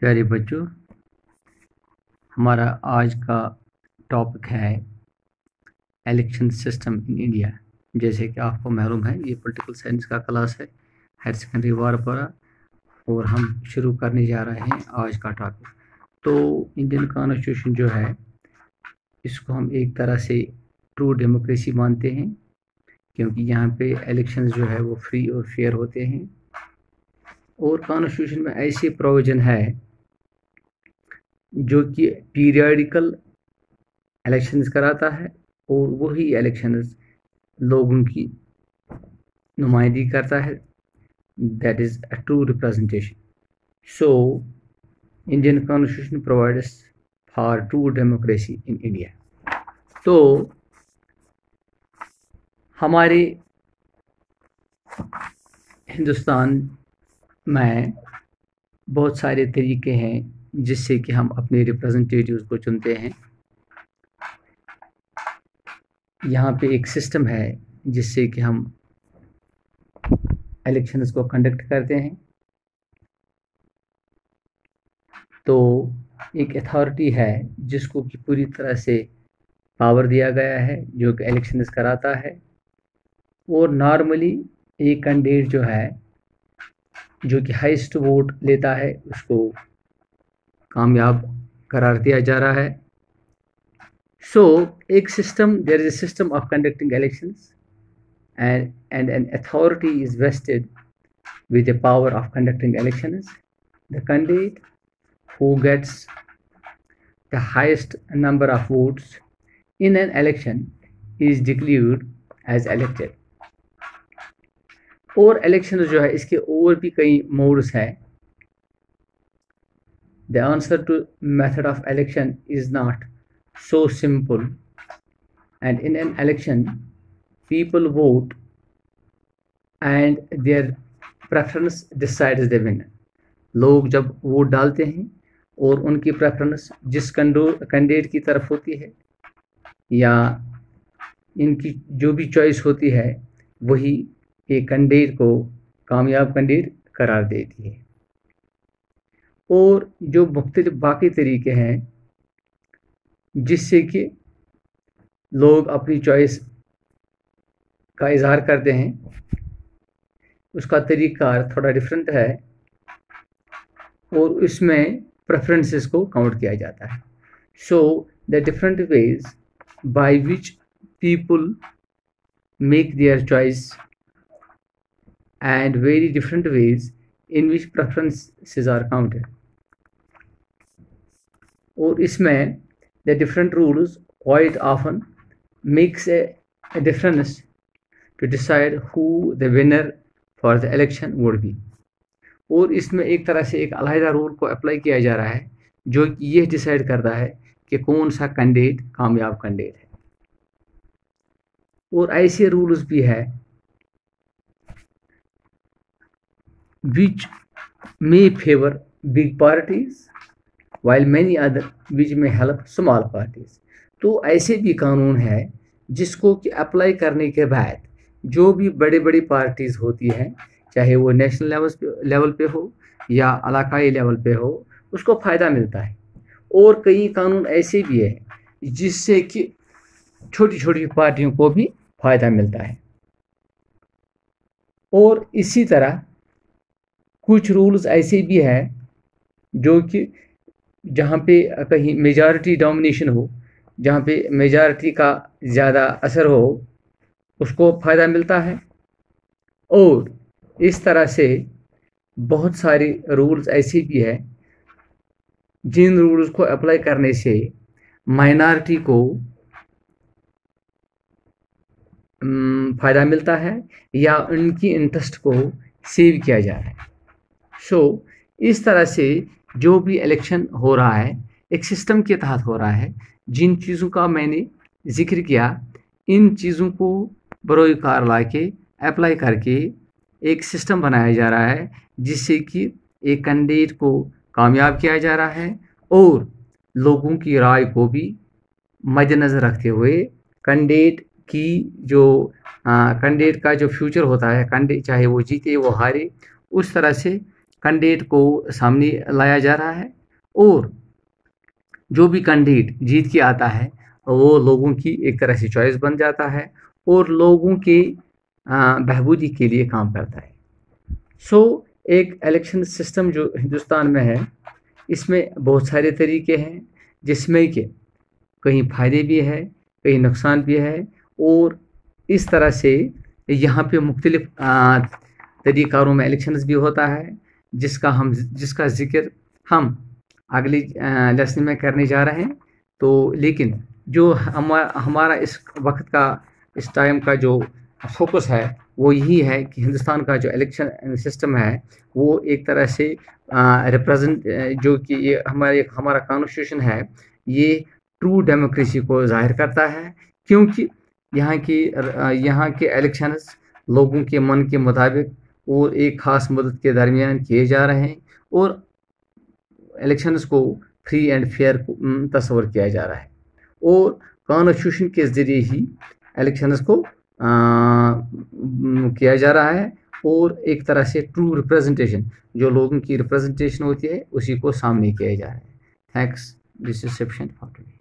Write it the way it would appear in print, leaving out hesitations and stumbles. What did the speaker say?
प्यारे बच्चों, हमारा आज का टॉपिक है इलेक्शन सिस्टम इन इंडिया। जैसे कि आपको मालूम है, ये पॉलिटिकल साइंस का क्लास है, हायर सेकेंडरी वारपाड़ा, और हम शुरू करने जा रहे हैं आज का टॉपिक। तो इंडियन कॉन्स्टिट्यूशन जो है, इसको हम एक तरह से ट्रू डेमोक्रेसी मानते हैं, क्योंकि यहाँ पे इलेक्शंस जो है वो फ्री और फेयर होते हैं। और कॉन्स्टिट्यूशन में ऐसे प्रोविजन है जो कि पीरियडिकल इलेक्शंस कराता है, और वही इलेक्शंस लोगों की नुमाइंदगी करता है। That is a true representation. So Indian constitution provides for true democracy in India. तो हमारे हिंदुस्तान में बहुत सारे तरीके हैं जिससे कि हम अपने रिप्रेजेंटेटिव्स को चुनते हैं। यहाँ पे एक सिस्टम है जिससे कि हम इलेक्शंस को कंडक्ट करते हैं। तो एक अथॉरिटी है जिसको कि पूरी तरह से पावर दिया गया है, जो कि इलेक्शंस कराता है। और नॉर्मली एक कैंडिडेट जो है, जो कि हाईएस्ट वोट लेता है, उसको कामयाब करार दिया जा रहा है। सो एक system, there is a system of conducting elections and an authority is vested with the power of conducting elections. The candidate who gets the highest number of votes in an election is declared as elected. और election जो है, इसके और भी कई modes हैं। The answer to method of election is not so simple, and in an election people vote and their preference decides the winner. लोग जब वोट डालते हैं और उनकी प्रेफरेंस जिस कैंडिडेट की तरफ होती है, या इनकी जो भी चॉइस होती है, वही एक कैंडिडेट को कामयाब कैंडिडेट करार देती है। और जो मुख्तलिफ बाकी तरीके हैं जिससे कि लोग अपनी चॉइस का इजहार करते हैं, उसका तरीका थोड़ा डिफरेंट है, और इसमें प्रेफरेंसेस को काउंट किया जाता है। So the different ways by which people make their choice and very different ways in which preferences are counted. और इसमें the different rules quite often makes a difference to decide who the winner for the election would be. और इसमें एक तरह से एक अलहदा rule को अप्लाई किया जा रहा है, जो ये डिसाइड करता है कि कौन सा कैंडिडेट कामयाब कैंडिडेट है। और ऐसे रूल्स भी है विच मे favour big parties while many other which may help small parties। तो ऐसे भी कानून है जिसको कि अप्लाई करने के बाद जो भी बड़े बड़ी पार्टीज होती हैं, चाहे वो नेशनल लेवल पे हो या इलाकाई लेवल पे हो, उसको फ़ायदा मिलता है। और कई कानून ऐसे भी है जिससे कि छोटी छोटी पार्टियों को भी फ़ायदा मिलता है। और इसी तरह कुछ रूल्स ऐसे भी हैं जो कि जहाँ पे कहीं मेजॉरिटी डोमिनेशन हो, जहाँ पे मेजॉरिटी का ज़्यादा असर हो, उसको फ़ायदा मिलता है। और इस तरह से बहुत सारे रूल्स ऐसे भी हैं जिन रूल्स को अप्लाई करने से माइनॉरिटी को फ़ायदा मिलता है या उनकी इंटरेस्ट को सेव किया जा रहा है। सो इस तरह से जो भी इलेक्शन हो रहा है, एक सिस्टम के तहत हो रहा है। जिन चीज़ों का मैंने जिक्र किया, इन चीज़ों को बरोए कार ला के अप्लाई करके एक सिस्टम बनाया जा रहा है, जिससे कि एक कैंडिडेट को कामयाब किया जा रहा है, और लोगों की राय को भी मद्देनज़र रखते हुए कैंडिडेट की जो कैंडिडेट का जो फ्यूचर होता है, कैंडिडेट चाहे वो जीते वो हारे, उस तरह से कैंडिडेट को सामने लाया जा रहा है और जो भी कैंडिडेट जीत के आता है वो लोगों की एक तरह से चॉइस बन जाता है और लोगों के बहबूदी के लिए काम करता है। सो एक इलेक्शन सिस्टम जो हिंदुस्तान में है इसमें बहुत सारे तरीके हैं, जिसमें कि कहीं फ़ायदे भी है, कहीं नुकसान भी है, और इस तरह से यहाँ पे मुख्तलिफ तरीक़ारों में इलेक्शंस भी होता है, जिसका ज़िक्र हम अगली लेसन में करने जा रहे हैं। तो लेकिन जो हमारा इस वक्त का, इस टाइम का जो फोकस है वो यही है कि हिंदुस्तान का जो इलेक्शन सिस्टम है वो एक तरह से रिप्रेजेंट, जो कि ये हमारा कॉन्स्टिट्यूशन है, ये ट्रू डेमोक्रेसी को जाहिर करता है, क्योंकि यहाँ के इलेक्शंस लोगों के मन के मुताबिक और एक ख़ास मुद्दत के दरमियान किए जा रहे हैं और इलेक्शंस को फ्री एंड फेयर तस्वर किया जा रहा है और कॉन्स्टिट्यूशन के ज़रिए ही इलेक्शंस को किया जा रहा है और एक तरह से ट्रू रिप्रेजेंटेशन, जो लोगों की रिप्रेजेंटेशन होती है, उसी को सामने किया जा रहा है। Thanks, this is sufficient for today.